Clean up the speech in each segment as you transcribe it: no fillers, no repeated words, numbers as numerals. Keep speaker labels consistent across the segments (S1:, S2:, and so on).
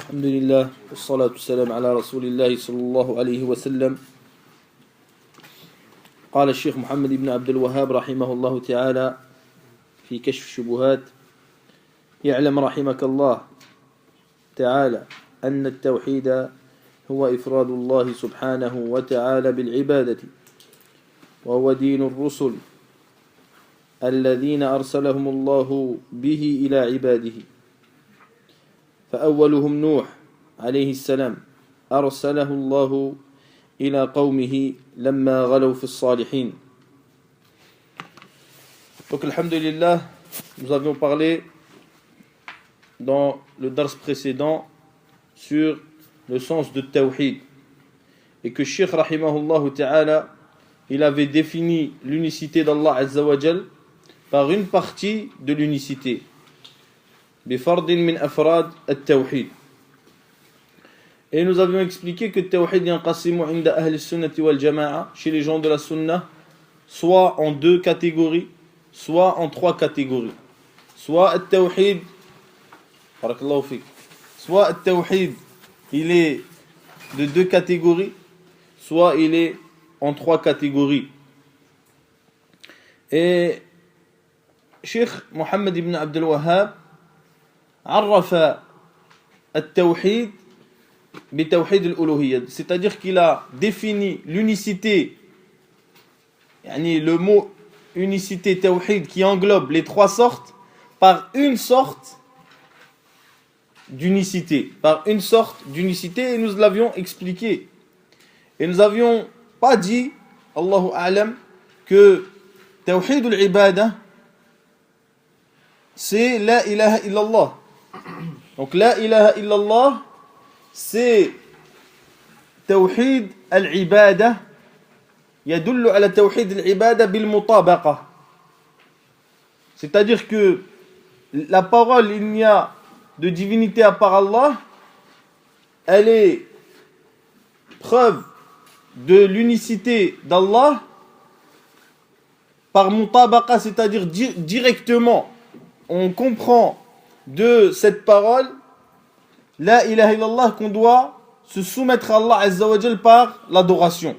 S1: الحمد لله والصلاة والسلام على رسول الله صلى الله عليه وسلم. قال الشيخ محمد بن عبد الوهاب رحمه الله تعالى في كشف الشبهات: يعلم رحمك الله تعالى أن التوحيد هو إفراد الله سبحانه وتعالى بالعبادة، وهو دين الرسل الذين أرسلهم الله به إلى عباده. فأولهم نوح عليه السلام أرسله الله إلى قومه لما غلوا في الصالحين. Donc, alhamdulillah, nous avions parlé dans le dars précédent sur le sens de tawhid, et que Cheikh rahimahullah ta'ala, il avait défini l'unicité d'Allah Azza wa Jal par une partie de l'unicité, بفرد من أفراد التوحيد. Et nous avions expliqué que le tawhid yanqasimu inda ahli sunnati wal jama'a, chez les gens de la sunna, soit en deux catégories, soit en trois catégories. Soit le tawhid, barakallahu fik, soit le tawhid il est de deux catégories, soit il est en trois catégories. Et Cheikh Mohammed ibn Abdel Wahhab عرف التوحيد بتوحيد الألوهية, c'est-à-dire qu'il a défini l'unicité, le mot unicité tawhid qui englobe les trois sortes, par une sorte d'unicité, et nous l'avions expliqué. Et nous n'avions pas dit, Allahu a'lam, que tawhid al-ibada c'est la ilaha illallah. Donc la ilaha illallah, c'est tawhid al-ibada, yadullu ala tawhid al-ibada bil mutabaqa. C'est-à-dire que la parole, il n'y a de divinité à part Allah, elle est preuve de l'unicité d'Allah par mutabaqa, c'est-à-dire directement on comprend de cette parole la ilaha illallah, qu'on doit se soumettre à Allah Azza wa Jal par l'adoration.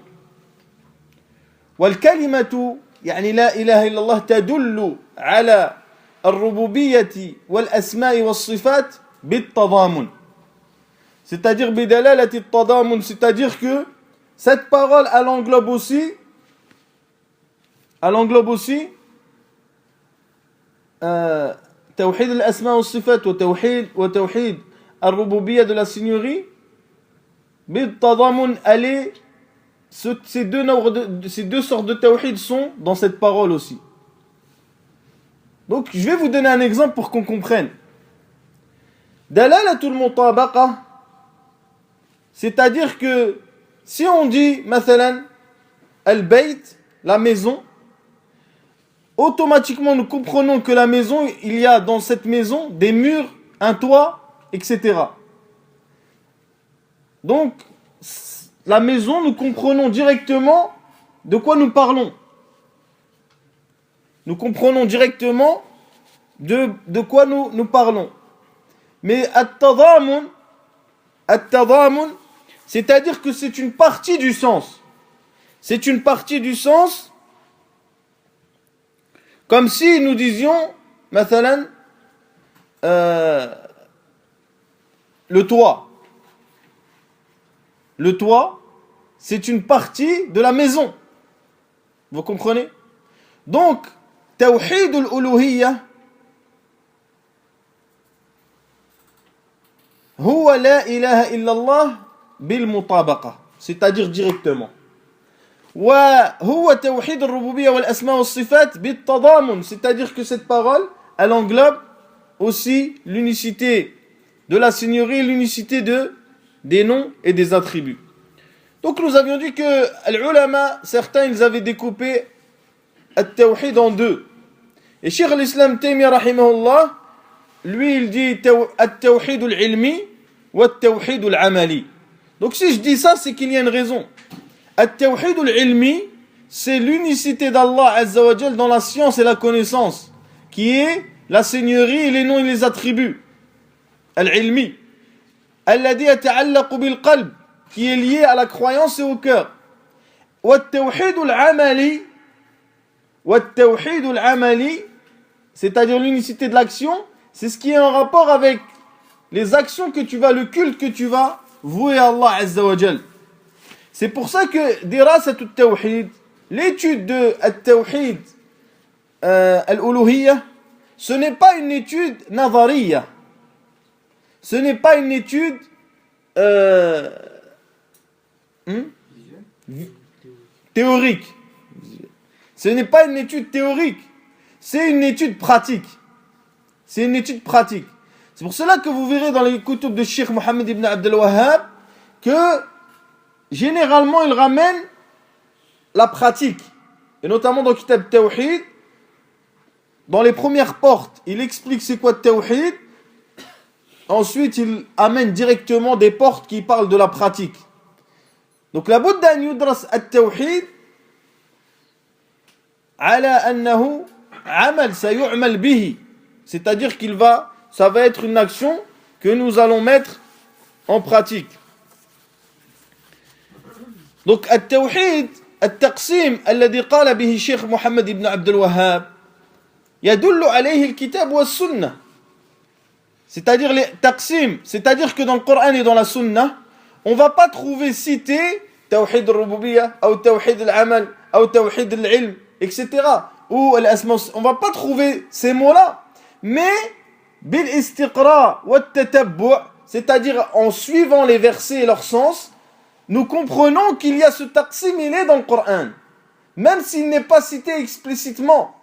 S1: Wal kalimatu, la ilaha illallah, tadullu ala al-rububiyyati wal asma'i was sifat bit tadamun. C'est-à-dire bidalalati tadamun, c'est-à-dire que cette parole elle englobe aussi توحيد الأسماء والصفات وتوحيد الربوبية de la seigneurie بالتضامن. Ces deux sortes de tawhid sont dans cette parole aussi. Donc je vais vous donner un exemple pour qu'on comprenne. Dalalatul mutabaqa, c'est-à-dire que si on dit mathalan al-bayt, la maison, automatiquement nous comprenons que la maison, il y a dans cette maison des murs, un toit, etc. Donc la maison, nous comprenons directement de quoi nous parlons. Nous comprenons directement de quoi nous parlons. Mais at-tadamun, c'est-à-dire que c'est une partie du sens. C'est une partie du sens. Comme si nous disions, mathalan, le toit. Le toit, c'est une partie de la maison. Vous comprenez? Donc, tawhid al-uluhiyya, huwa la ilaha illallah bil mutabaqa, c'est-à-dire directement. وهو توحيد الربوبية والأسماء والصفات بالتضامن, c'est-à-dire que cette parole elle englobe aussi l'unicité de la seigneurie, l'unicité des noms et des attributs. Donc nous avions dit que les ulama, certains ils avaient découpé at-tawhid en deux. Et Cheikh al-Islam Taymiyyah rahimahullah, lui il dit at-tawhid al-ilmi wa at-tawhid al-amali. Donc si je dis ça, c'est qu'il y a une raison. At-tawhid al-ilmi, c'est l'unicité d'Allah Azza wa Jal dans la science et la connaissance, qui est la seigneurie et les noms et les attributs. Al-ilmi. الذي يتعلق بالقلب, qui est lié à la croyance et au cœur. والتوحيد العملي, والتوحيد العملي, c'est-à-dire l'unicité de l'action, c'est ce qui est en rapport avec les actions que tu vas, le culte que tu vas vouer à Allah Azza wa Jal. C'est pour ça que dirasat al-tawhid, l'étude de al-tawhid al-uluhiyya, ce n'est pas une étude nazariya. Ce n'est pas une étude théorique. Ce n'est pas une étude théorique. C'est une étude pratique. C'est une étude pratique. C'est pour cela que vous verrez dans les kutub de Cheikh Mohammed ibn Abdel Wahhab que généralement il ramène la pratique. Et notamment dans le Kitab Tawhid, dans les premières portes, il explique c'est quoi le Tawhid. Ensuite, il amène directement des portes qui parlent de la pratique. Donc, la budda an yudras at-tawhid ala annahu amal sayu'mal bihi. C'est-à-dire ça va être une action que nous allons mettre en pratique. Donc, at-tawhid, at-taqsim, alladhi qala bihi Cheikh Mohammed ibn Abdel Wahhab, yadullu alayhi al-kitab wa sunnah. C'est-à-dire les taqsim, c'est-à-dire que dans le Coran et dans la Sunna, on ne va pas trouver cité Tawhid al-Rububiyya, ou Tawhid al-Amal, ou Tawhid al-Ilm, etc. Ou al-Asma. On ne va pas trouver ces mots-là. Mais, bil istiqra wa tatabbu', c'est-à-dire en suivant les versets et leur sens, nous comprenons qu'il y a ce taqsim, il est dans le Coran. Même s'il n'est pas cité explicitement.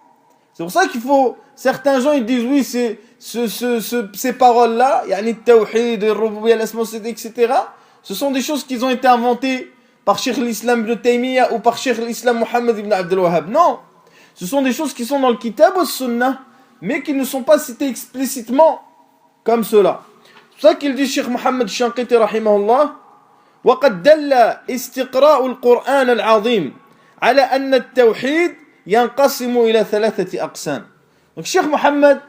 S1: C'est pour ça qu'il faut... Certains gens ils disent oui, c'est ces paroles-là, yani Tawhid, Rububiyya, l'Asma, etc. Ce sont des choses qui ont été inventées par Cheikh l'Islam ibn Taymiyyah ou par Cheikh l'Islam Mohammed ibn Abdel Wahhab. Non, ce sont des choses qui sont dans le Kitab ou Sunnah, mais qui ne sont pas citées explicitement comme cela. C'est pour ça qu'il dit Cheikh Mohammed Shanqiti rahimahullah, وقد دل استقراء القرآن العظيم على أن التوحيد ينقسم إلى 3 أقسام. Donc Cheikh Mohammed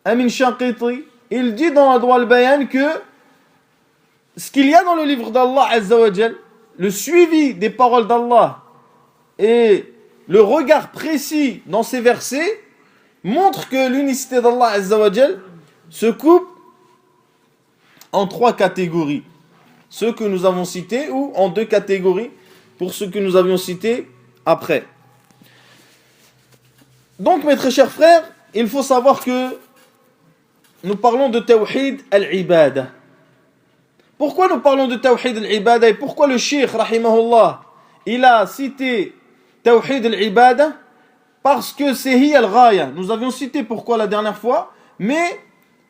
S1: Amin Shanqiti, il dit dans Adwa al-Bayan que ce qu'il y a dans le livre d'Allah Azza wa Jal, le suivi des paroles d'Allah et le regard précis dans ces versets montre que l'unicité d'Allah Azza wa Jal se coupe en 3 catégories. Ceux que nous avons cités ou en 2 catégories pour ceux que nous avions cités après. Donc mes très chers frères, il faut savoir que nous parlons de Tawhid al-Ibada. Pourquoi nous parlons de Tawhid al-Ibada et pourquoi le Cheikh, rahimahullah, il a cité Tawhid al-Ibada? Parce que c'est hi al-Ghaya. Nous avions cité pourquoi la dernière fois, mais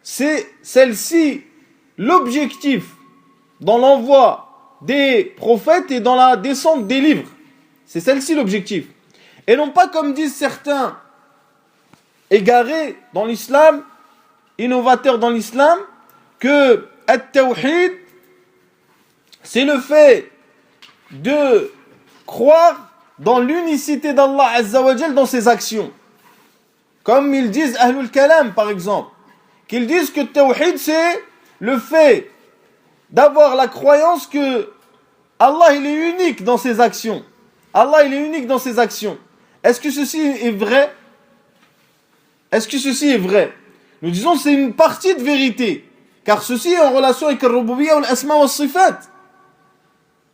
S1: c'est celle-ci l'objectif dans l'envoi des prophètes et dans la descente des livres. C'est celle-ci l'objectif. Et non pas comme disent certains égarés dans l'islam, innovateurs dans l'islam, que at-tawhid, c'est le fait de croire dans l'unicité d'Allah Azza wa Jal dans ses actions. Comme ils disent Ahlul Kalam par exemple, qu'ils disent que tawhid c'est le fait d'avoir la croyance que Allah il est unique dans ses actions. Allah il est unique dans ses actions. Est-ce que ceci est vrai? Est-ce que ceci est vrai? Nous disons c'est une partie de vérité, car ceci est en relation avec le Rububiyya ou l'Asma wa Sifat.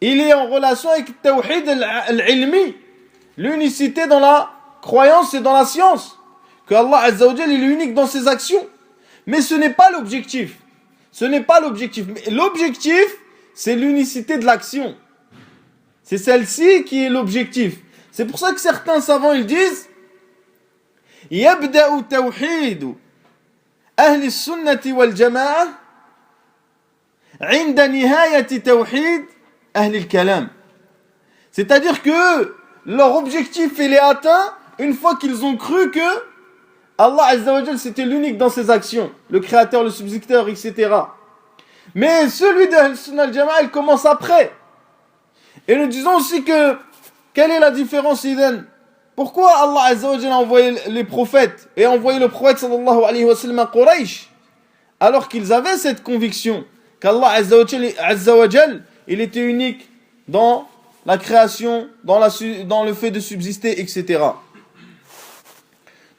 S1: Il est en relation avec le Tawhid al-Ilmi, l'unicité dans la croyance et dans la science, que Allah Azza wa Jal il est unique dans ses actions. Mais ce n'est pas l'objectif. Ce n'est pas l'objectif. Mais l'objectif, c'est l'unicité de l'action. C'est celle-ci qui est l'objectif. C'est pour ça que certains savants ils disent يبدأ توحيد أهل السنة والجماعة عند نهاية توحيد أهل الكلام. C'est-à-dire que leur objectif il est atteint une fois qu'ils ont cru que Allah Azza wa Jal c'était l'unique dans ses actions, le créateur, le subsisteur, etc. Mais celui de Ahl-Sunnah al-Jama'a il commence après. Et nous disons aussi que quelle est la différence Iden? Pourquoi Allah Azza wa Jalla a envoyé les prophètes et a envoyé le prophète sallallahu alayhi wa sallam à Quraysh alors qu'ils avaient cette conviction qu'Allah Azza wa Jal, il était unique dans la création, dans le fait de subsister, etc.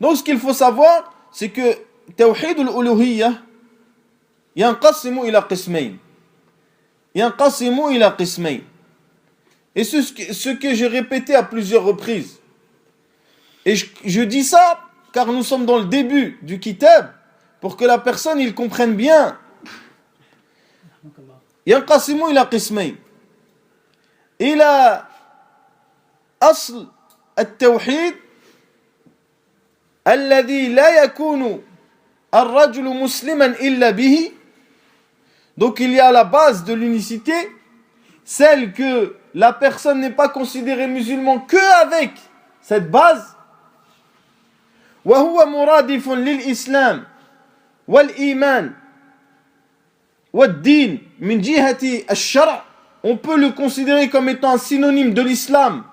S1: Donc ce qu'il faut savoir, c'est que Tawhid al-Uluhiyya yanqasimu ila qismayn. Yanqasimu ila qismayn. Et ce que j'ai répété à plusieurs reprises. Et je dis ça car nous sommes dans le début du kitab pour que la personne il comprenne bien. ينقسم إلى قسمين إلى أصل التوحيد الذي لا يكون الرجل مسلما إلا به. Donc il y a la base de l'unicité, celle que la personne n'est pas considérée musulman que avec cette base. وهو مرادف للإسلام والإيمان والدين من جهة الشرع. On peut le considérer comme étant un synonyme de l'islam.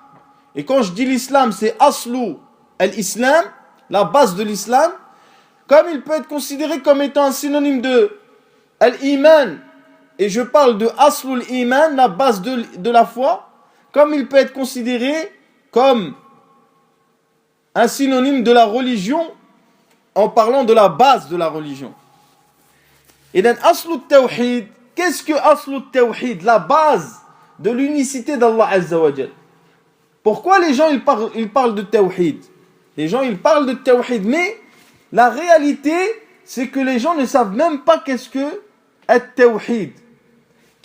S1: Et quand je dis l'islam, c'est aslu al-islam, la base de l'islam. Comme il peut être considéré comme étant un synonyme de al-iman, et je parle de aslu al-iman, la base de la foi, comme il peut être considéré comme un synonyme de la religion en parlant de la base de la religion. Et dans aslu al-tawhid, qu'est-ce que aslu al-tawhid, la base de l'unicité d'Allah Azza wa Jal? Pourquoi les gens ils parlent de tawhid? Les gens ils parlent de tawhid, mais la réalité c'est que les gens ne savent même pas qu'est-ce que at-tawhid.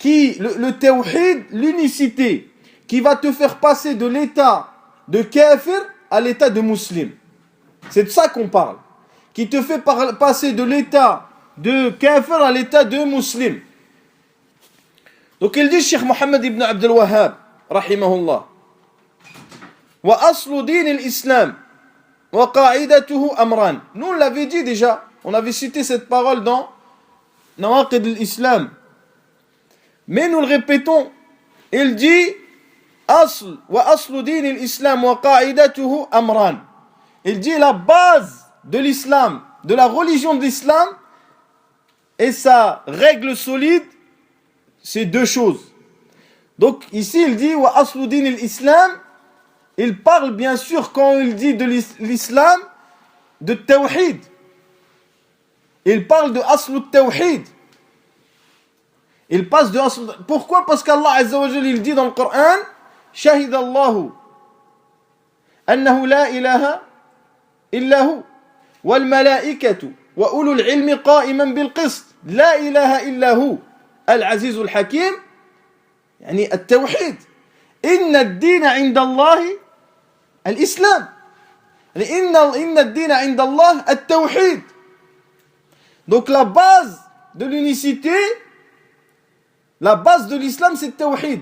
S1: Le tawhid, l'unicité, qui va te faire passer de l'état de kafir à l'état de musulman. C'est de ça qu'on parle. Qui te fait passer de l'état de kafir à l'état de musulman. Donc il dit Cheikh Mohammed ibn Abdel Wahhab, rahimahullah, wa aslu din al-islam wa qa'idatuhu amran. Nous on l'avait dit déjà, on avait cité cette parole dans Nawaqid al-Islam. Mais nous le répétons, il dit asl wa aslu din al-islam wa qa'idatuhu amran. Il dit la base de l'islam, de la religion de l'islam et sa règle solide, c'est deux choses. Donc ici il dit wa aslu din al-islam, il parle bien sûr quand il dit de l'islam de tawhid. Il parle de aslu tawhid. Il passe de aslu. Pourquoi? Parce qu'Allah Azza wa Jalla il dit dans le Coran Shahid Allahu annahu la ilaha illa hu wal malaikatu wa ulul ilmi qa'iman bil qist la ilaha illa hu al aziz al hakim. يعني التوحيد إن الدين عند الله الإسلام. إن الدين عند الله التوحيد. Donc la base de l'unicité, la base de l'islam, c'est le tawhid.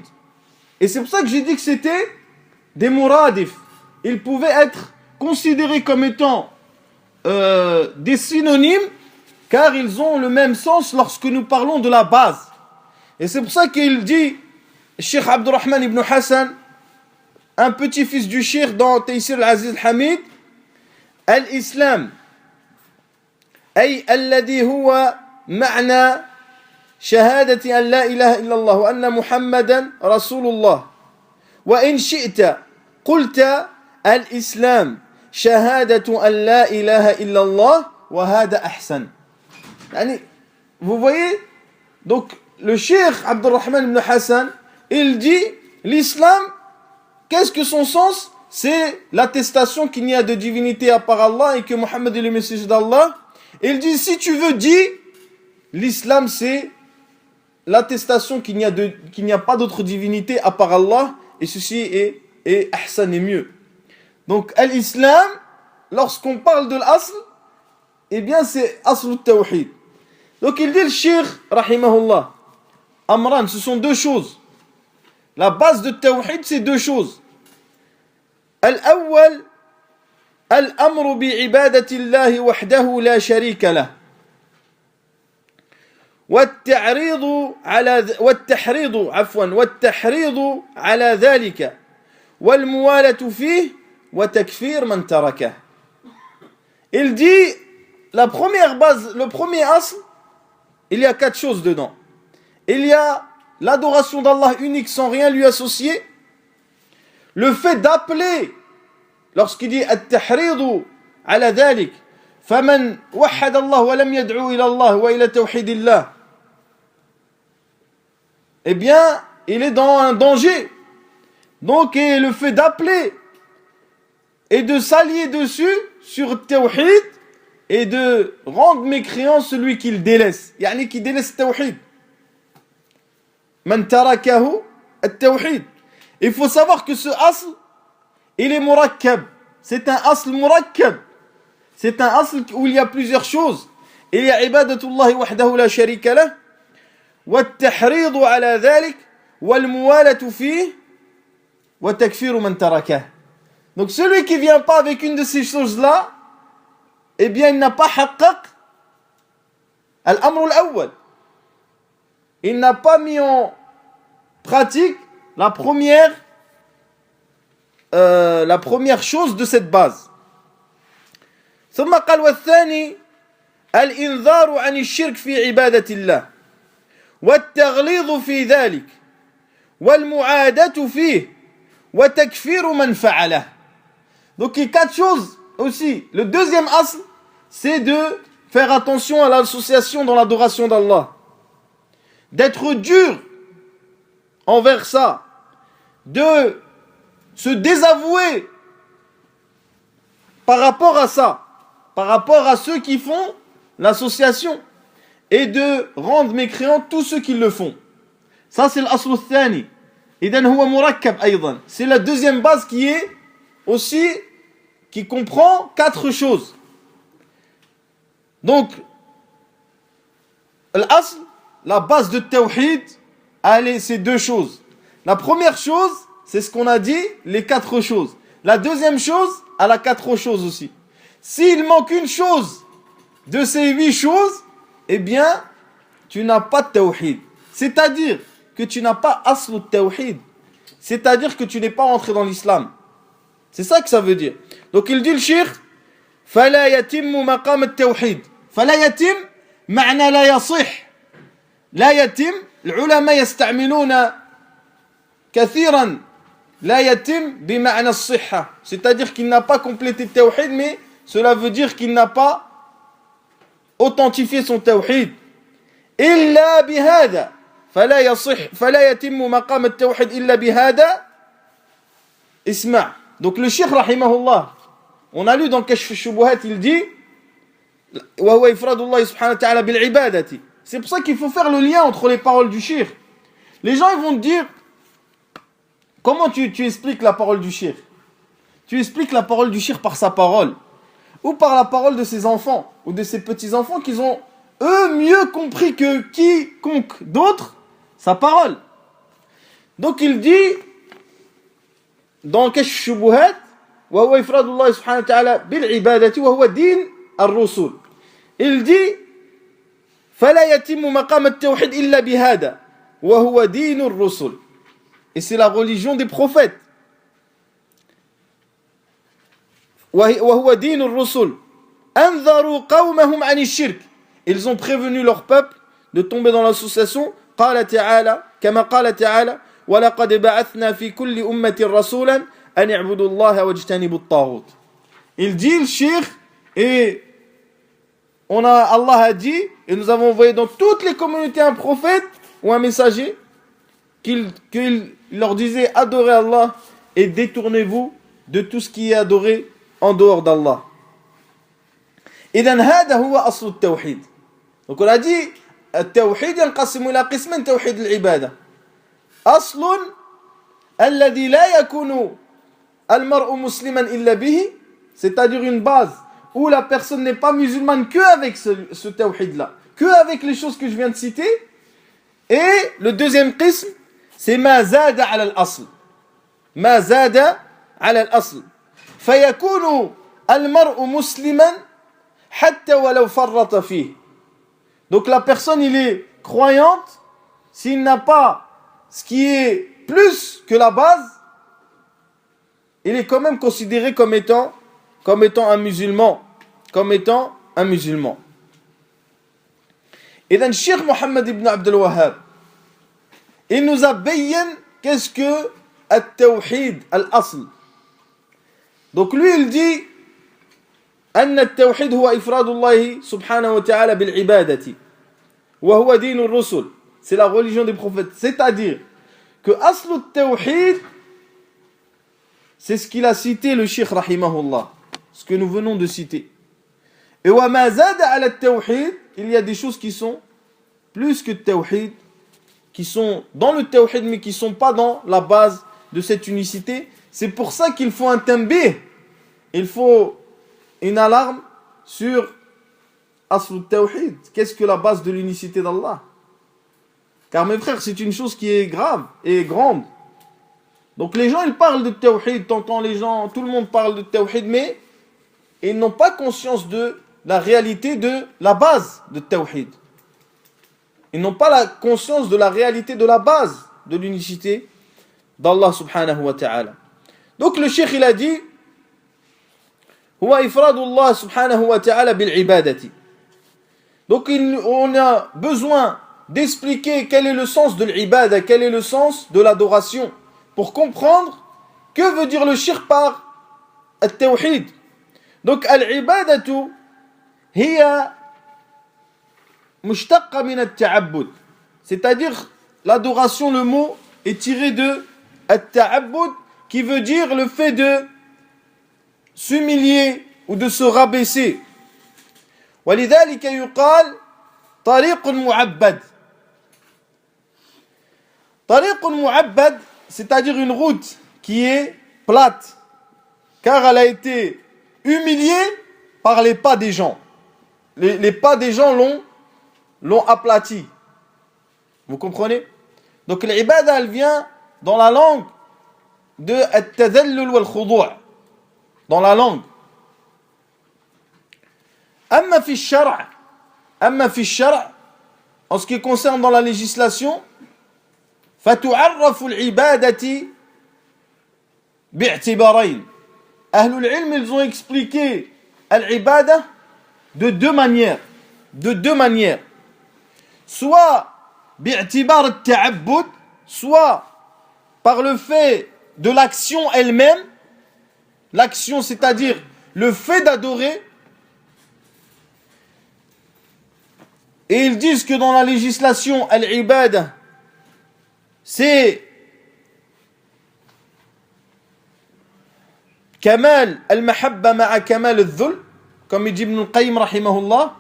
S1: Et c'est pour ça que j'ai dit que c'était des muradif. Ils pouvaient être considérés comme étant des synonymes, car ils ont le même sens lorsque nous parlons de la base. Et c'est pour ça qu'il dit, Cheikh Abdurrahman ibn Hassan, un petit-fils du Cheikh dans Taysir al-Aziz al-Hamid, al-Islam, أي الذي هو معنى شهادة أن لا إله إلا الله وأن محمدا رسول الله وإن شئت قلت الإسلام شهادة أن لا إله إلا الله وهذا أحسن. يعني vous voyez, donc le Cheikh Abdurrahman ibn Hassan il dit l'islam, qu'est-ce que son sens? C'est l'attestation qu'il n'y a de divinité à part Allah et que Mohammed est le messager d'Allah. Il dit, si tu veux, dis, l'islam c'est l'attestation qu'il n'y a pas d'autre divinité à part Allah, et ceci est ahsan et mieux. Donc, l'islam, lorsqu'on parle de l'asl, eh bien c'est asl al-tawhid. Donc il dit le shir, rahimahullah, amran, ce sont deux choses. La base de tawhid, c'est deux choses. Al-awwal, الأمر بعبادة الله وحده لا شريك له والتحريض على ذلك والموالة فيه وتكفير من تركه. Il dit la première base, le premier asl, il y a quatre choses dedans. il y a l'adoration d'Allah unique sans rien lui associer, le fait d'appeler, lorsqu'il dit at-tahridu ala dhalik, faman wahhada Allah wa lam yad'u ila Allah wa ila tawhidillah, eh bien, il est dans un danger. Donc, et le fait d'appeler et de s'allier dessus sur tawhid et de rendre mécréant celui qui le délaisse, yani qui délaisse tawhid. Man tarakahu at-tawhid. Il faut savoir que ce asl, il est murakkab. C'est un asl murakkab. C'est un asl où il y a plusieurs choses. Il y a ibadatullahi wahdahu la sharika lah, wa at-tahridu ala dhalik, wal muwalatu fihi, wa takfiru man tarakah. Donc celui qui vient pas avec une de ces choses-là, eh bien il n'a pas haqqaq al-amr al-awwal. Il n'a pas mis en pratique la première chose de cette base. ثم قال والثاني الإنذار عن الشرك في عبادة الله والتغليظ في ذلك والمعادة فيه وتكفير من فعله. Donc il y a 4 choses aussi. Le deuxième asl, c'est de faire attention à l'association dans l'adoration d'Allah, d'être dur envers ça, de se désavouer par rapport à ça, par rapport à ceux qui font l'association, et de rendre mécréants tous ceux qui le font. Ça c'est l'asl al-thani. Idan huwa murakkab aydan. C'est la deuxième base qui est aussi, qui comprend 4 choses. Donc l'asl, la base de tawhid, allez, c'est 2 choses. La première chose, c'est ce qu'on a dit, les 4 choses. La deuxième chose, elle a 4 choses aussi. S'il manque une chose de ces 8 choses, eh bien, tu n'as pas de tawhid. C'est-à-dire que tu n'as pas asl tawhid. C'est-à-dire que tu n'es pas rentré dans l'islam. C'est ça que ça veut dire. Donc il dit le cheikh, فلا يتم مقام التوحيد. فلا يتم معنى لا يصح. لا يتم. العلماء يستعملون كثيرا لا يتم بمعنى الصحة. C'est-à-dire qu'il n'a pas complété le tawhid, mais cela veut dire qu'il n'a pas authentifié son tawhid. إلا بهذا فلا يصح فلا يتم مقام التوحيد إلا بهذا. اسمع. Donc le cheikh rahimahullah, on a lu dans Kashf al-Shubuhat, il dit وهو إفراد الله سبحانه وتعالى بالعبادة. C'est pour ça qu'il faut faire le lien entre les paroles du cheikh. Les gens ils vont te dire, comment tu expliques la parole du cheikh? Tu expliques la parole du cheikh par sa parole, ou par la parole de ses enfants, ou de ses petits-enfants qui ont, eux, mieux compris que quiconque d'autre, sa parole. Donc il dit, dans Kashf al-Shubuhat, وهو إفراد الله سبحانه وتعالى بالعبادة وهو دين الرسل. Il dit, فلا يتم مقام التوحيد إلا بهذا وهو دين الرسل. Et c'est la religion des prophètes. وهو دين الرسل. أنذروا قومهم عن الشرك. Ils ont prévenu leur peuple de tomber dans l'association. قال تعالى كما قال تعالى ولقد بعثنا في كل أمة رسولا أن اعبدوا الله واجتنبوا الطاغوت. Il dit le cheikh, et Allah a dit, et nous avons envoyé dans toutes les communautés un prophète ou un messager qu'il leur disait adorez Allah et détournez-vous de tout ce qui est adoré en dehors d'Allah. إذن هذا هو أصل التوحيد. Donc on a dit التوحيد ينقسم إلى قسمين: توحيد العبادة أصل الذي لا يكون المرء مسلما إلا به, c'est-à-dire une base où la personne n'est pas musulmane que avec ce tawhid là, que avec les choses que je viens de citer. Et le deuxième qism, c'est ما زاد على الأصل. ما زاد على الأصل فيكون المرء مسلما حتى ولو فرط فيه. Donc la personne, il est croyante s'il n'a pas ce qui est plus que la base, il est quand même considéré comme étant un musulman, comme étant un musulman. Et then Cheikh Mohammed ibn Abdul Wahhab, il nous a bayyan qu'est-ce que at-tawhid al-asl. Donc lui il dit أن التوحيد هو إفراد الله سبحانه وتعالى بالعبادة وهو دين الرسل. C'est la religion des prophètes. C'est-à-dire que asl at-tawhid, c'est ce qu'il a cité le Cheikh rahimahullah, ce que nous venons de citer. Et wa ma zada ala at-tawhid, il y a des choses qui sont plus que tawhid, qui sont dans le tawhid mais qui ne sont pas dans la base de cette unicité. C'est pour ça qu'il faut un tanbih, il faut une alarme sur asl al-tawhid. Qu'est-ce que la base de l'unicité d'Allah? Car mes frères, c'est une chose qui est grave et grande. Donc les gens, ils parlent de tawhid, t'entends les gens, tout le monde parle de tawhid, mais ils n'ont pas conscience de la réalité de la base de tawhid. Ils n'ont pas la conscience de la réalité de la base de l'unicité d'Allah subhanahu wa ta'ala. Donc le cheikh il a dit huwa ifradullah subhanahu wa ta'ala bil ibadati. Donc on a besoin d'expliquer quel est le sens de l'ibada, quel est le sens de l'adoration, pour comprendre que veut dire le shirk par al-tawhid. Donc al-ibadatu hiya mushtaqqa min al-ta'abbud, c'est-à-dire l'adoration, le mot est tiré de al-ta'abbud, qui veut dire le fait de s'humilier ou de se rabaisser. ولذلك يقال طريق معبد. طريق معبد, c'est-à-dire une route qui est plate, car elle a été humiliée par les pas des gens. Les pas des gens l'ont aplati. Vous comprenez? Donc l'ibada, elle vient dans la langue de at-tadhallul wal khudu', dans la langue. Amma fi ash-shar', en ce qui concerne dans la législation, فتعرف العبادة باعتبارين. أهل العلم, ils ont expliqué l'ibada de deux manières. Soit باعتبار التعبد, soit par le fait de l'action elle-même. L'action, c'est-à-dire le fait d'adorer. Et ils disent que dans la législation, l'ibada, c'est Kamal al-Mahabba ma'a Kamal al-Dhul, comme il dit Ibn al-Qayyim rahimahullah.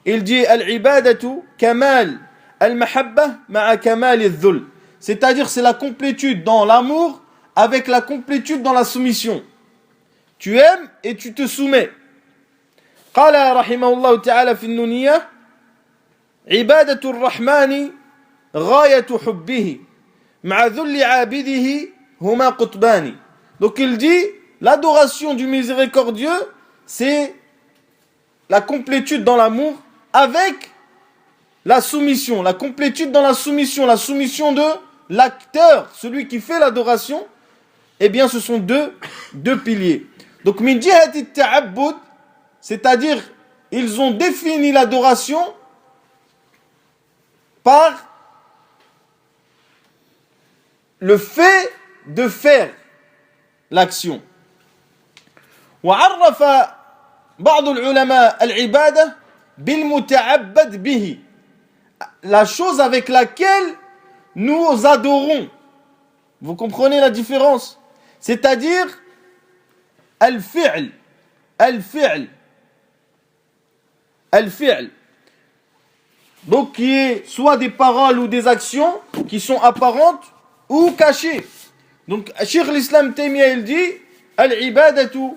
S1: Il dit al-ibadatu Kamal al-Mahabba ma'a Kamal al-Dhul, c'est-à-dire c'est la complétude dans l'amour avec la complétude dans la soumission. Tu aimes et tu te soumets. Qala rahimahullah ta'ala fi an-Nuniyah ibadatu ar-Rahmani ghayatu hubbihi ma'a dhulli 'abidihi huma qutbani. Donc il dit l'adoration du miséricordieux, c'est la complétude dans l'amour avec la soumission, la complétude dans la soumission de l'acteur, celui qui fait l'adoration. Eh bien ce sont deux piliers. Donc min jihati ta'abbud, c'est-à-dire ils ont défini l'adoration par le fait de faire l'action. وعرف بعض العلماء العبادة بالمتعبد به, la chose avec laquelle nous adorons. Vous comprenez la différence? C'est-à-dire al-fi'l, donc qui est soit des paroles ou des actions qui sont apparentes ou cachées. Donc Cheikh l'Islam Taymiyyah il dit al-ibadatu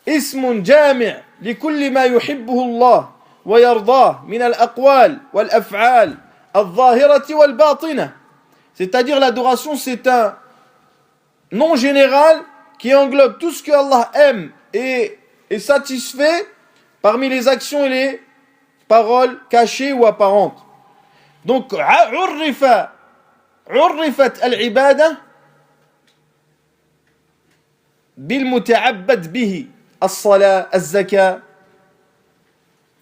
S1: ismun jami' li kulli ma yuhibbuhu Allah wa yardah min al-aqwal wal af'al al-zahirati wal batinah. C'est-à-dire l'adoration, c'est un nom général qui englobe tout ce que Allah aime et est satisfait parmi les actions et les paroles cachées ou apparentes. Donc عرفت العبادة بالمتعبد به الصلاة الزكاة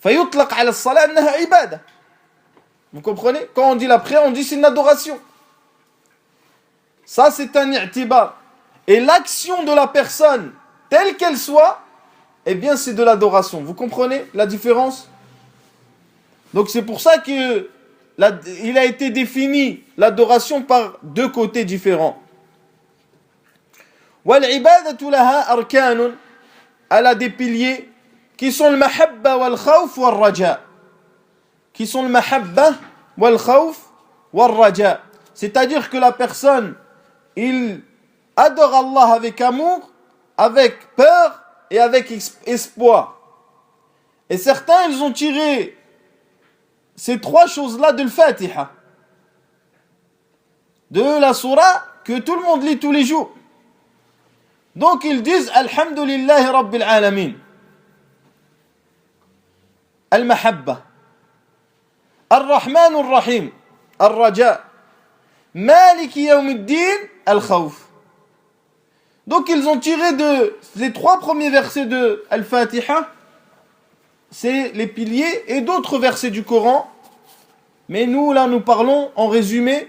S1: فيطلق على الصلاة أنها عبادة. Vous comprenez? Quand on dit la prière, on dit c'est une adoration. Ça, c'est un i'tibar. Et l'action de la personne, telle qu'elle soit, eh bien, c'est de l'adoration. Vous comprenez la différence? Donc, c'est pour ça qu'il a été défini l'adoration par deux côtés différents. وَالْعِبَادَةُ لَهَا أَرْكَانٌ. Elle a des piliers qui sont le mahabba wal khawf wal raja. Qui sont le mahabba wal khawf wal raja. C'est-à-dire que la personne, il adore Allah avec amour, avec peur et avec espoir. Et certains, ils ont tiré ces trois choses-là de l'Fatiha, de la surah que tout le monde lit tous les jours. Donc ils disent Alhamdulillahi Rabbil Alamin. Al-Mahabba. Ar-Rahman Ar-Rahim. Ar-Raja. Maliki Yawmiddin. Al-Khawf. Donc ils ont tiré de les trois premiers versets de Al-Fatiha, c'est les piliers, et d'autres versets du Coran. Mais nous, là, nous parlons en résumé,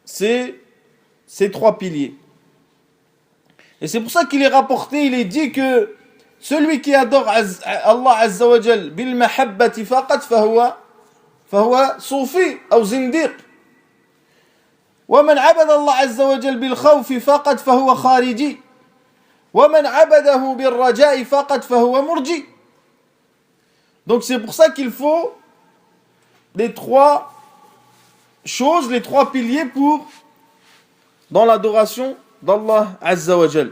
S1: c'est ces trois piliers. Et c'est pour ça qu'il est rapporté, il est dit que celui qui adore Allah Azza wa Jal bil mahabbati faqat fahuwa soufi ou zindiq. ومن عبد الله عز وجل بالخوف فقط فهو خارجي ومن عبده بالرجاء فقط فهو مرجي. Donc c'est pour ça qu'il faut les trois choses, les trois piliers pour dans l'adoration d'Allah Azza wa Jal.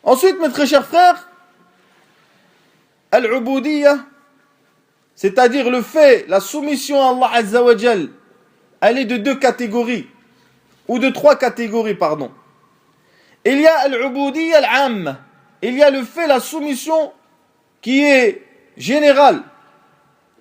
S1: Ensuite, mes très chers frères, al-ubudiyya, c'est-à-dire le fait, la soumission à Allah Azza wa Jal, elle est de deux catégories, ou de trois catégories, pardon. Il y a al-ubudiyya al-amma, il y a le fait, la soumission qui est générale,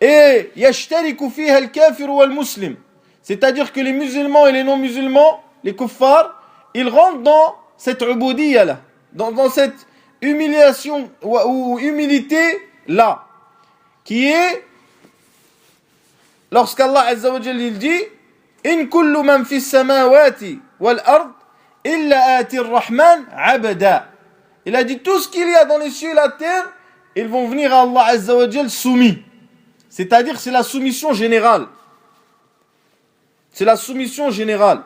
S1: et yashtariku fiha al-kafir wal-muslim, c'est-à-dire que les musulmans et les non-musulmans, les kuffars, ils rentrent dans cette ubudiyya-là, dans cette humiliation ou humilité-là, qui est, lorsqu'Allah Azza wa Jalla il dit In kullu man fi samawati wal ard illa ati ar-Rahman abada. Il a dit tout ce qu'il y a dans les cieux et la terre, ils vont venir à Allah Azza wa Jalla soumis. C'est-à-dire c'est la soumission générale. C'est la soumission générale.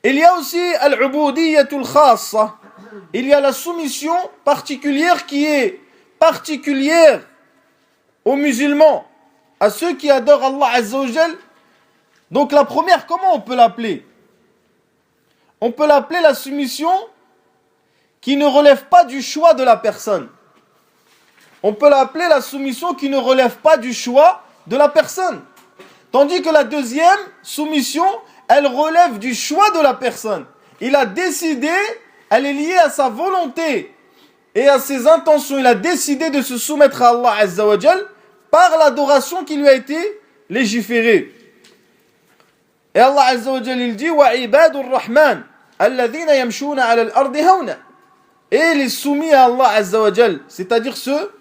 S1: Il y a aussi al-ubudiyyatul khassa. Il y a la soumission particulière qui est particulière aux musulmans, à ceux qui adorent Allah Azza wa Jal. Donc la première, comment on peut l'appeler? On peut l'appeler la soumission qui ne relève pas du choix de la personne. On peut l'appeler la soumission qui ne relève pas du choix de la personne. Tandis que la deuxième soumission, elle relève du choix de la personne. Il a décidé, elle est liée à sa volonté et à ses intentions. Il a décidé de se soumettre à Allah Azza wa Jal par l'adoration qui lui a été légiférée. Et Allah Azza wa Jal il dit wa ibadur rahman alladhina yamshuna 'ala al-ardi hawna. Et les soumis à Allah Azza wa Jal, c'est-à-dire ceux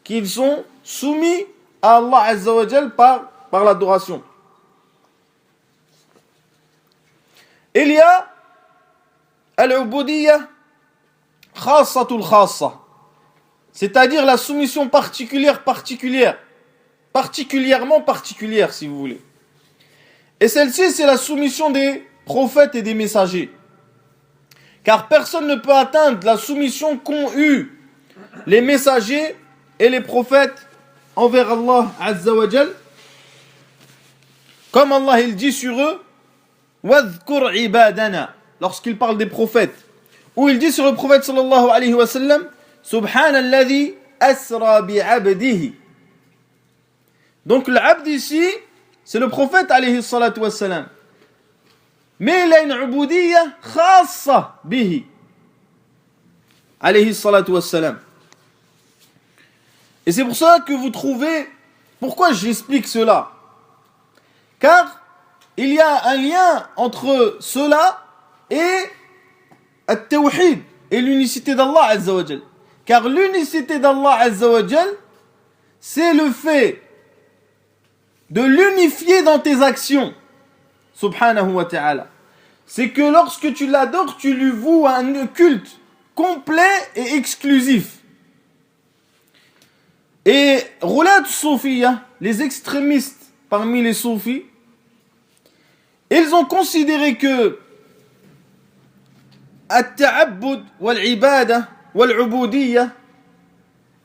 S1: qui sont soumis à Allah Azza wa Jal par l'adoration. Il y a al-ubudiyya khassatul khassa, c'est-à-dire la soumission particulièrement particulière si vous voulez. Et celle-ci, c'est la soumission des prophètes et des messagers. Car personne ne peut atteindre la soumission qu'ont eu les messagers et les prophètes envers Allah Azza wa Jal. Comme Allah il dit sur eux, وَاذْكُرْ عِبَادَنَا, lorsqu'il parle des prophètes. Ou il dit sur le prophète sallallahu alayhi wa sallam, سُبْحَانَ الَّذِي أَسْرَى بِعَبْدِهِ. Donc l'abd ici, c'est le prophète alayhi salatu wa sallam. Mais il a une ubudiyya khassa bihi alayhi salatu wa sallam. Et c'est pour ça que vous trouvez, pourquoi j'explique cela? Car il y a un lien entre cela et at-tawhid et l'unicité d'Allah Azza wa Jal. Car l'unicité d'Allah Azza wa Jal, c'est le fait de l'unifier dans tes actions, subhanahu wa ta'ala. C'est que lorsque tu l'adores, tu lui voues un culte complet et exclusif. Et Roulat Soufia, les extrémistes parmi les soufis, ils ont considéré que At-ta'abbud wal-ibada wal-ubudiyya,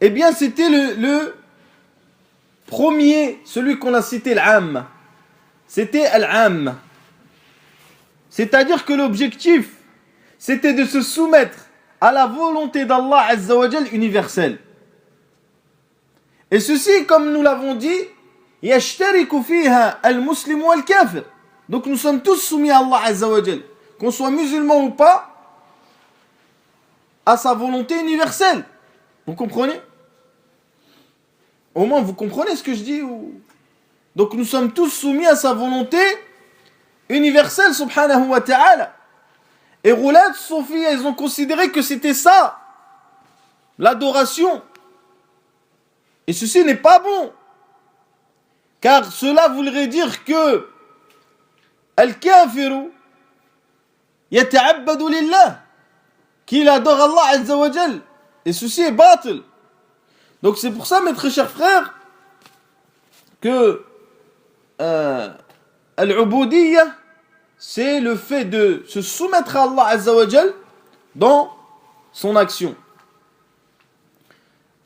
S1: eh bien c'était le premier, celui qu'on a cité, l'am. C'était al-am. C'est-à-dire que l'objectif, c'était de se soumettre à la volonté d'Allah Azza wa Jal universelle. Et ceci, comme nous l'avons dit, yashtariku fiha al-muslim wal-kafir. Donc nous sommes tous soumis à Allah Azza wa Jal, qu'on soit musulman ou pas, à sa volonté universelle. Vous comprenez? Au moins vous comprenez ce que je dis ou... Donc nous sommes tous soumis à sa volonté universelle, subhanahu wa ta'ala. Et Roulat Soufis, ils ont considéré que c'était ça, l'adoration. Et ceci n'est pas bon. Car cela voudrait dire que Al-Kafiru yata'abbadu lillah, qu'il adore Allah Azza wa Jal. Et ceci est batil. Donc c'est pour ça, mes très chers frères, que Al-Ubudiyya, c'est le fait de se soumettre à Allah Azza wa Jal dans son action.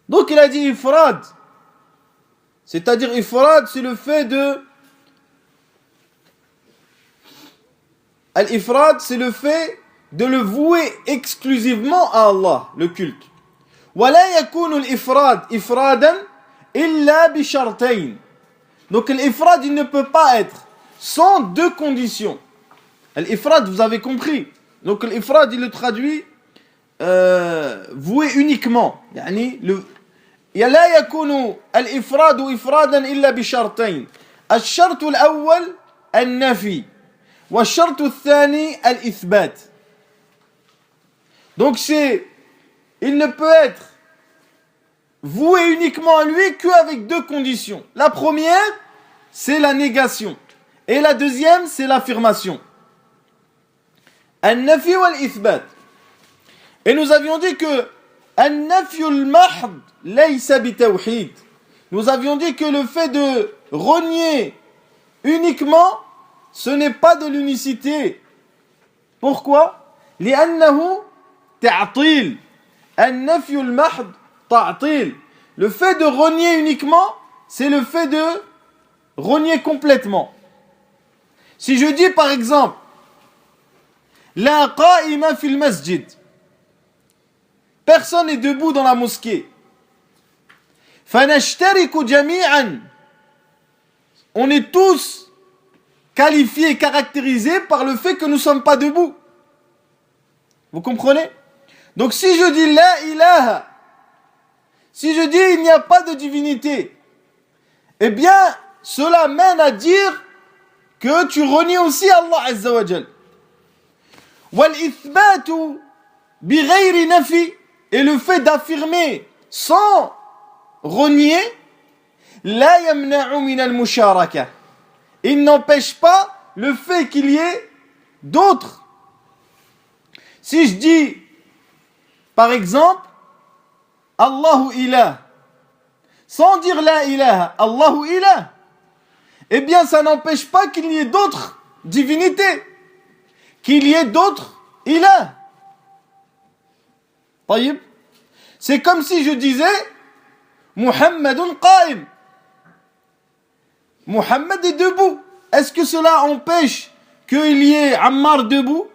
S1: Donc il a dit ifrad. C'est-à-dire ifrad, c'est le fait de... Al-ifrad, c'est le fait de le vouer exclusivement à Allah, le culte. ولا يكون الإفراد إفرادا إلا بشرطين. Donc l'ifrad, il ne peut pas être sans deux conditions. L'ifrad, vous avez compris. Donc l'ifrad, il le traduit voué uniquement. يعني لا يكون الإفراد إفرادا إلا بشرطين. الشرط الأول النفي والشرط الثاني الإثبات. Donc il ne peut être voué uniquement à lui qu'avec deux conditions. La première, c'est la négation. Et la deuxième, c'est l'affirmation. An-nafi wal-ithbat. Et nous avions dit que An-nafi al-mahd laysa bitawhid. Nous avions dit que le fait de renier uniquement, ce n'est pas de l'unicité. Pourquoi? لأنه تعطيل. An-nafi al-mahd ta'til. Le fait de renier uniquement, c'est le fait de renier complètement. Si je dis par exemple la qa'ima fil masjid, personne n'est debout dans la mosquée. Fanashtariku jami'an, on est tous qualifiés, caractérisés par le fait que nous ne sommes pas debout. Vous comprenez? Donc si je dis la ilaha, si je dis il n'y a pas de divinité, eh bien cela mène à dire que tu renies aussi Allah Azza wa Jal. Wal ithbatu bi ghayri nafi, et le fait d'affirmer sans renier, la yamna'u min al musharaka, il n'empêche pas le fait qu'il y ait d'autres. Si je dis par exemple Allahu ilah, sans dire la ilaha, Allahu ilah, eh bien ça n'empêche pas qu'il y ait d'autres divinités, qu'il y ait d'autres ilah. طيب. C'est comme si je disais Muhammadun qa'im, Muhammad est debout. Est-ce que cela empêche qu'il y ait Ammar debout,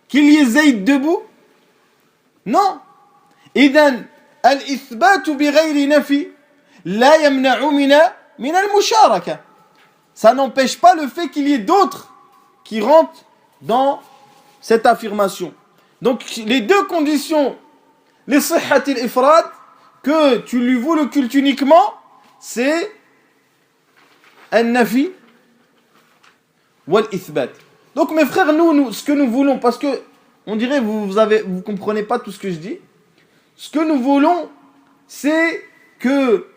S1: qu'il y ait Zayd debout? Non. إذن الإثبات بغير نفي لا يمنع من المشاركة. Ça n'empêche pas le fait qu'il y ait d'autres qui rentrent dans cette affirmation. Donc les deux conditions, les sihhat al-ifrad, que tu lui voues le culte uniquement, c'est an-nafi wal-ithbat. Donc mes frères, nous ce que nous voulons, parce que on dirait vous comprenez pas tout ce que je dis. Ce que nous voulons, c'est que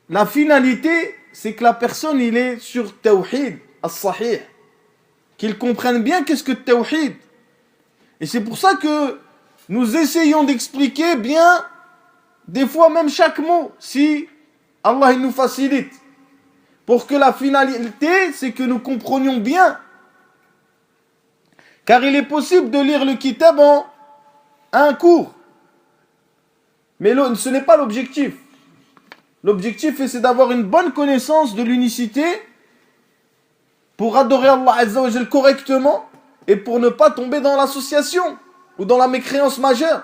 S1: la finalité c'est que la personne, il est sur Tawhid, as-sahih, qu'il comprenne bien qu'est-ce que Tawhid. Et c'est pour ça que nous essayons d'expliquer bien, des fois même chaque mot, si Allah il nous facilite. Pour que la finalité, c'est que nous comprenions bien. Car il est possible de lire le kitab en un cours. Mais ce n'est pas l'objectif. L'objectif, c'est d'avoir une bonne connaissance de l'unicité pour adorer Allah Azza wa Jal correctement et pour ne pas tomber dans l'association ou dans la mécréance majeure.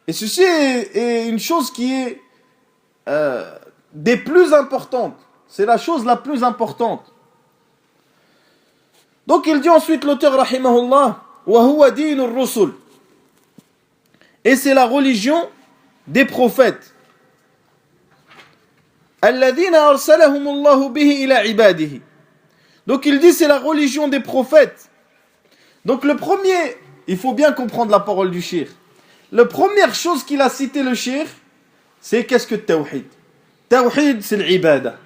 S1: Et ceci est une chose qui est des plus importantes. C'est la chose la plus importante. Donc il dit ensuite l'auteur rahimahullah wa huwa dinur rusul. Et c'est la religion des prophètes. Alladhina arsalahumullahu bihi ila ibadihi. Donc il dit c'est la religion des prophètes. Donc le premier, il faut bien comprendre la parole du cheikh. La première chose qu'il a cité le cheikh, c'est qu'est-ce que tawhid? Tawhid, c'est l'ibada.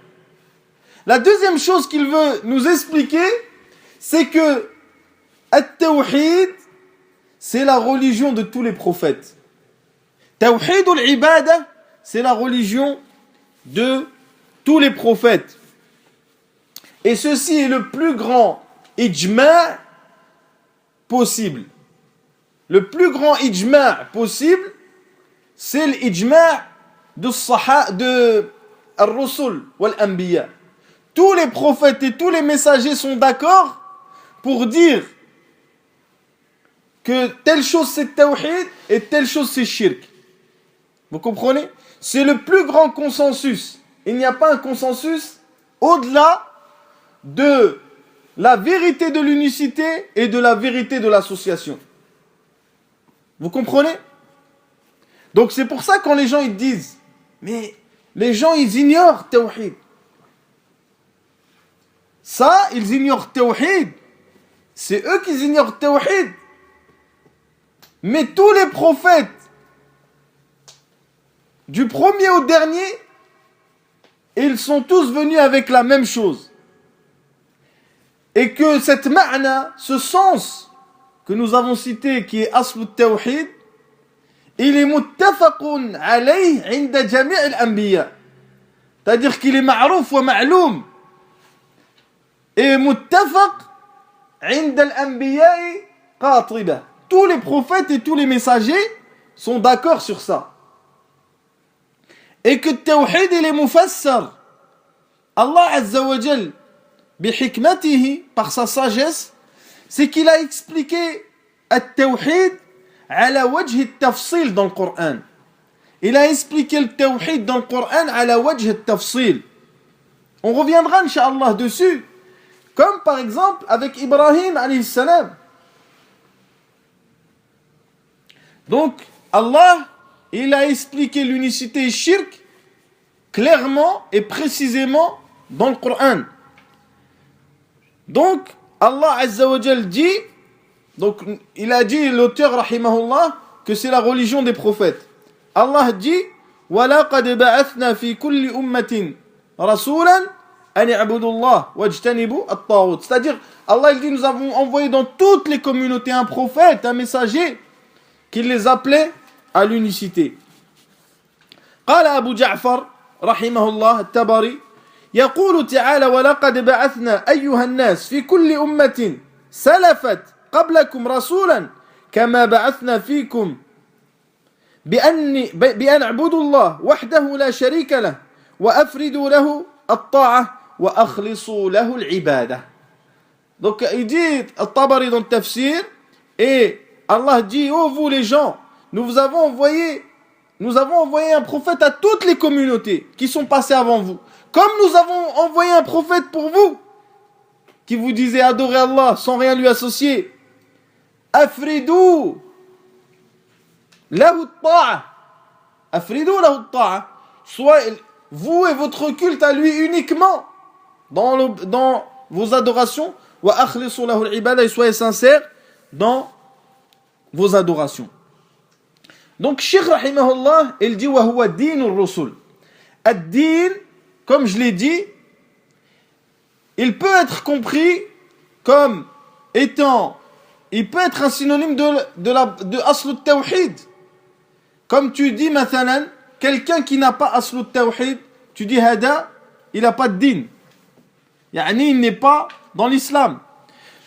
S1: La deuxième chose qu'il veut nous expliquer, c'est que at-tawhid, c'est la religion de tous les prophètes. Tawhid ou l'ibada, c'est la religion de tous les prophètes. Et ceci est le plus grand ijma' possible. Le plus grand ijma' possible, c'est l'ijma' de al-rusul wal-anbiya. Tous les prophètes et tous les messagers sont d'accord pour dire que telle chose c'est tawhid et telle chose c'est shirk. Vous comprenez? C'est le plus grand consensus. Il n'y a pas un consensus au-delà de la vérité de l'unicité et de la vérité de l'association. Vous comprenez? Donc c'est pour ça quand les gens ils disent, mais les gens ils ignorent tawhid. Ça, ils ignorent tawhid. C'est eux qui ignorent tawhid. Mais tous les prophètes, du premier au dernier, ils sont tous venus avec la même chose. Et que cette ma'na, ce sens que nous avons cité, qui est aslu tawhid, il est muttafaqun alayh inda jami' al-anbiya. C'est-à-dire qu'il est ma'rouf wa ma'loum. Et muttafaq inda al-anbiya qatiba. Tous les prophètes et tous les messagers sont d'accord sur ça. Et que tawhid il est mufassar. Allah Azza wa Jal, bihikmatihi, par sa sagesse, c'est qu'il a expliqué at-tawhid ala wajh at-tafsil dans le Coran. Il a expliqué le tawhid dans le Coran ala wajh at-tafsil. On reviendra incha'Allah dessus. Comme par exemple avec Ibrahim alayhi salam. Donc Allah, il a expliqué l'unicité shirk clairement et précisément dans le Coran. Donc Allah Azza wa Jal dit, donc il a dit l'auteur rahimahullah que c'est la religion des prophètes. Allah dit وَلَقَدْ بَعَثْنَا فِي كُلِّ أُمَّةٍ رَسُولًا أَنِ اعْبُدُوا اللَّهَ وَاجْتَنِبُوا الطَّاغُوتَ. C'est-à-dire Allah il dit nous avons envoyé dans toutes les communautés un prophète, un messager qui les appelait à l'unicité. قال أبو جعفر رحمه الله التبري يقول تعالى ولقد بعثنا أيها الناس في كل أمة سلفت قبلكم رسولا كما بعثنا فيكم بأن اعبدوا الله وحده لا شريك له وأفردوا له الطاعة وأخلصوا له العبادة. Donc il dit الطبري dans le tafsir, et Allah dit oh vous les gens, nous vous avons envoyé un prophète à toutes les communautés qui sont passées avant vous. Comme nous avons envoyé un prophète pour vous, qui vous disait adorer Allah sans rien lui associer. Afridou lahu ta'a. Afridou lahu ta'a. Soit vous et votre culte à lui uniquement dans vos adorations. Wa akhlisu lahu al-ibada, et soyez sincères dans vos adorations. Donc, Cheikh Rahimahullah, il dit wa huwa dinur rusul. Ad-din, comme je l'ai dit, il peut être compris comme étant, il peut être un synonyme de asl tawhid. Comme tu dis, mathalan, quelqu'un qui n'a pas asl tawhid, tu dis hada, il n'a pas de din. Yani, il n'est pas dans l'islam.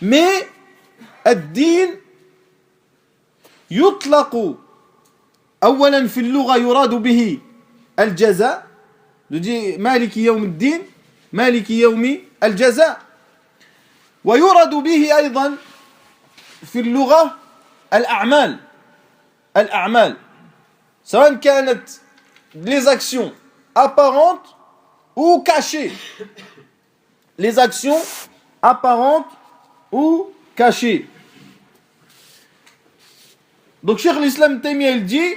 S1: Mais, ad-din, yutlaqu, awalan fi al-lugha yuradu bihi al-jaza, je dis maliki yawm ad-din, maliki yawmi al-jaza. ويراد به أيضا في اللغة الأعمال سواء كانت les actions apparentes ou cachées, les actions apparentes ou cachées. Donc Cheikh l'Islam Taymiyyah il dit,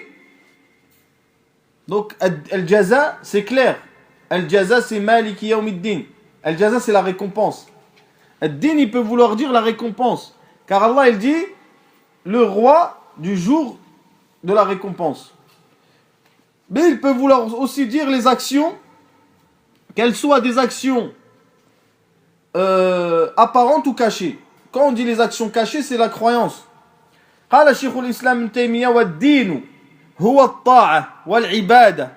S1: donc al-jaza c'est clair, al-jaza c'est maliki yawmiddin, al-jaza c'est la récompense. Ad-din, il peut vouloir dire la récompense. Car Allah, il dit le roi du jour de la récompense. Mais il peut vouloir aussi dire les actions, qu'elles soient des actions apparentes ou cachées. Quand on dit les actions cachées, c'est la croyance. قال شيخ الإسلام ابن تيمية والدين هو الطاعة والعبادة.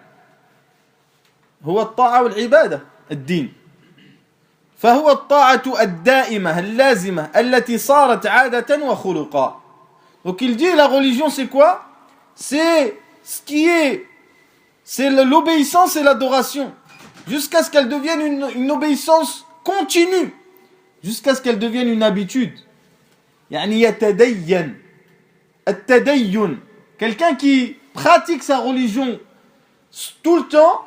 S1: هو الطاعة والعبادة الدين. فهو الطاعة الدائمة اللازمة التي صارت عادة وخلقا. Donc il dit la religion c'est quoi? C'est ce qui est, c'est l'obéissance et l'adoration jusqu'à ce qu'elle devienne une obéissance continue, jusqu'à ce qu'elle devienne une habitude. يعني يتدين التدين, quelqu'un qui pratique sa religion tout le temps,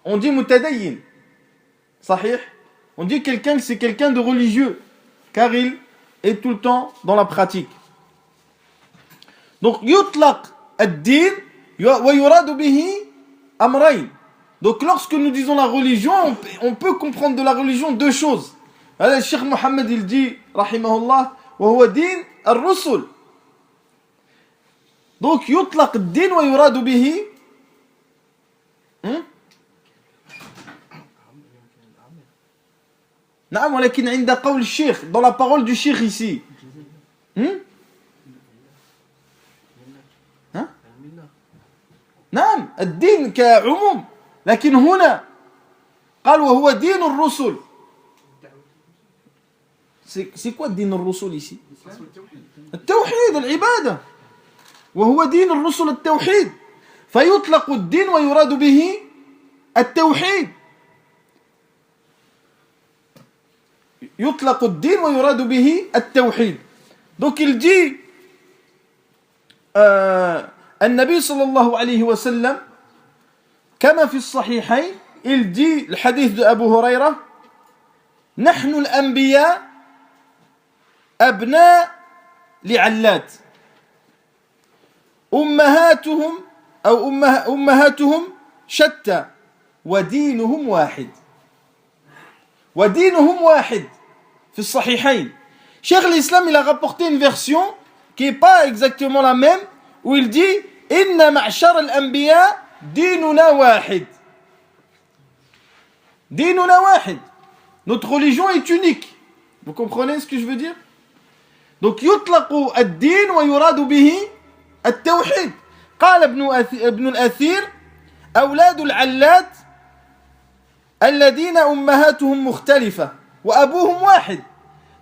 S1: on dit mutadayyin. Sahih? On dit quelqu'un que c'est quelqu'un de religieux, car il est tout le temps dans la pratique. Donc, yutlaq ad-din wa yuradu bihi amrayn. Donc, lorsque nous disons la religion, on peut comprendre de la religion deux choses. Le Cheikh Mohammed, il dit, rahimahullah, wa huwa din ar-rusul. Donc, yutlaq ad-din wa yuradu bihi نعم ولكن عند قول الشيخ dans la parole du cheikh ici نعم الدين كعموم لكن هنا قال وهو دين الرسل. C'est quoi دين الرسل ici? التوحيد العبادة. وهو دين الرسل التوحيد. فيطلق الدين ويراد به التوحيد. يطلق الدين ويراد به التوحيد. Donc il dit النبي صلى الله عليه وسلم كما في الصحيحين, il dit le hadith de Abu Huraira, نحن الأنبياء أبناء لعلات أمهاتهم أو أمهاتهم شتى ودينهم واحد. ودينهم واحد في الصحيحين. Cheikh l'Islam il a rapporté une version qui n'est pas exactement la même, où il dit إن معشر الأنبياء ديننا واحد. ديننا واحد. Notre religion est unique. Vous comprenez ce que je veux dire? Donc يطلق الدين ويراد به التوحيد. قال ابن الأثير أولاد العلات الذين أمهاتهم مختلفة وأبوهم واحد.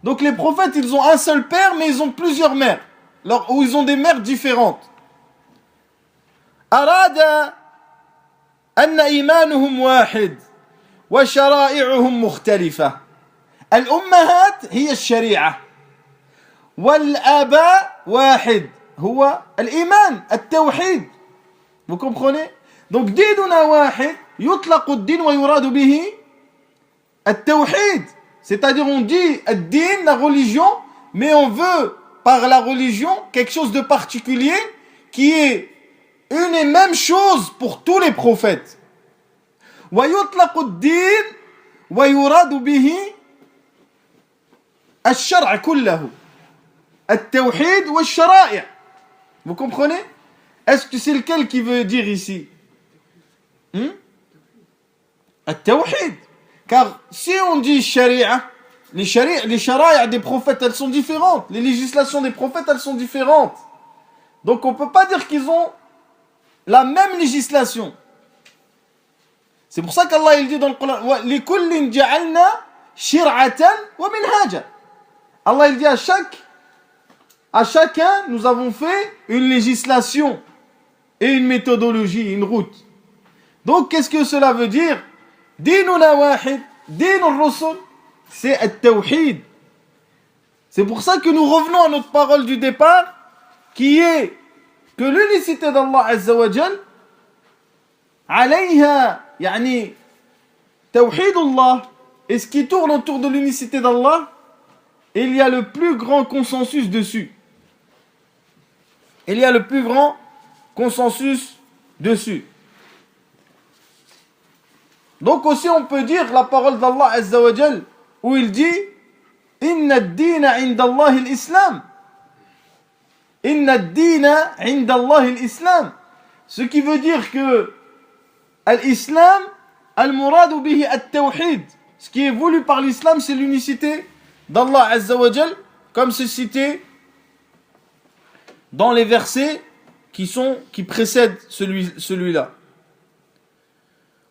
S1: Donc les prophètes ils ont un seul père mais ils ont plusieurs mères, ou ils ont des mères différentes. أراد أن إيمانهم واحد وشرائعهم مختلفة. الأمهات هي الشريعة والآباء واحد هو الإيمان التوحيد. Vous comprenez? Donc ديننا واحد يطلق الدين ويراد به التوحيد. C'est-à-dire on dit الدين, la religion, mais on veut par la religion quelque chose de particulier qui est une et même chose pour tous les prophètes. ويطلق الدين ويراد به الشرع كله التوحيد والشرائع. Vous comprenez? Est-ce que c'est lequel qui veut dire ici? At-Tawhid. Car si on dit sharia, les shari'a des prophètes, elles sont différentes. Les législations des prophètes, elles sont différentes. Donc on ne peut pas dire qu'ils ont la même législation. C'est pour ça qu'Allah il dit dans le Coran لِكُلٍّ جَعَلْنَا شِرْعَةً وَمِنْهَاجًا. Allah il dit à chacun, nous avons fait une législation et une méthodologie, une route. Donc qu'est-ce que cela veut dire? Dinuna wahid, dinul rusul, c'est at-tawhid. C'est pour ça que nous revenons à notre parole du départ, qui est que l'unicité d'Allah Azza wa Jal, alayha, yani, tawhidullah, et ce qui tourne autour de l'unicité d'Allah, il y a le plus grand consensus dessus. Il y a le plus grand consensus dessus. Donc aussi on peut dire la parole d'Allah Azza wa Jal, où il dit Inna ad-dina inda Allah al-Islam. Inna ad-dina inda Allah al-Islam. Ce qui veut dire que l'Islam, al-muradu bihi at-tawhid. Ce qui est voulu par l'Islam, c'est l'unicité d'Allah Azza wa Jal, comme c'est cité dans les versets qui précèdent celui-là.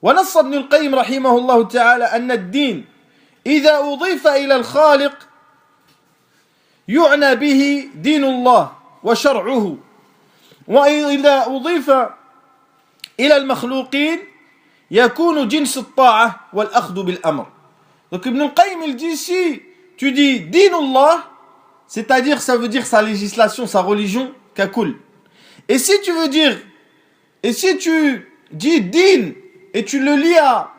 S1: ونص ابن القيم رحمه الله تعالى أن الدين إذا أضيف إلى الخالق يعنى به دين الله وشرعه وإذا أضيف إلى المخلوقين يكون جنس الطاعة والأخذ بالأمر. Donc Ibn al-Qayyim il dit si tu dis dinullah, c'est-à-dire ça veut dire sa législation, sa religion, kakul. Et si tu dis din et tu le lis à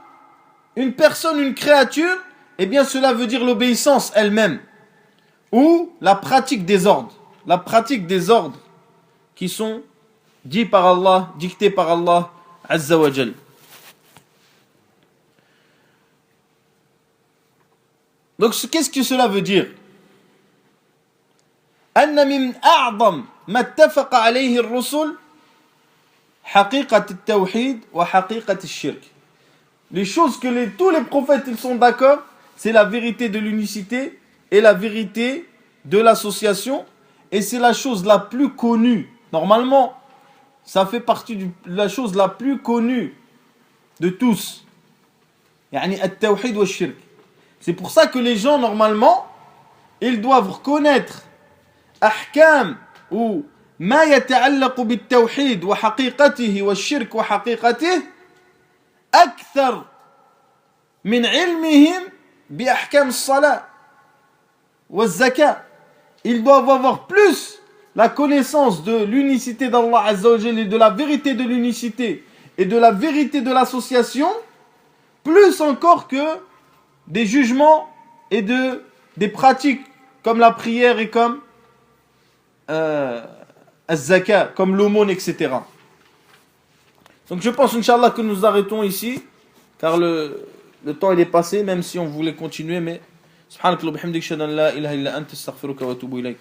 S1: une personne, une créature, eh bien cela veut dire l'obéissance elle-même ou la pratique des ordres. La pratique des ordres qui sont dits par Allah, dictés par Allah Azza wa Jal. Donc qu'est-ce que cela veut dire? أن من أعظم ما اتفق عليه الرسل حقيقة التوحيد وحقيقة الشرك. Les choses que tous les prophètes ils sont d'accord, c'est la vérité de l'unicité et la vérité de l'association, et c'est la chose la plus connue. Normalement, ça fait partie de la chose la plus connue de tous. يعني التوحيد والشرك. C'est pour ça que les gens normalement, ils doivent connaître أحكام ou ما يتعلق بالتوحيد وحقيقته والشرك وحقيقته أكثر من علمهم بأحكام الصلاة والزكاة. Ils doivent avoir plus la connaissance de l'unicité d'Allah Azza wa Jalla et de la vérité de l'unicité et de la vérité de l'association, plus encore que des jugements et des pratiques comme la prière et comme az-zakat, comme l'aumône, etc. Donc je pense, Inch'Allah, que nous arrêtons ici, car le temps il est passé, même si on voulait continuer, mais subhanakallah bihamdik shahadu an la ilaha illa anta astaghfiruka wa atubu ilayk.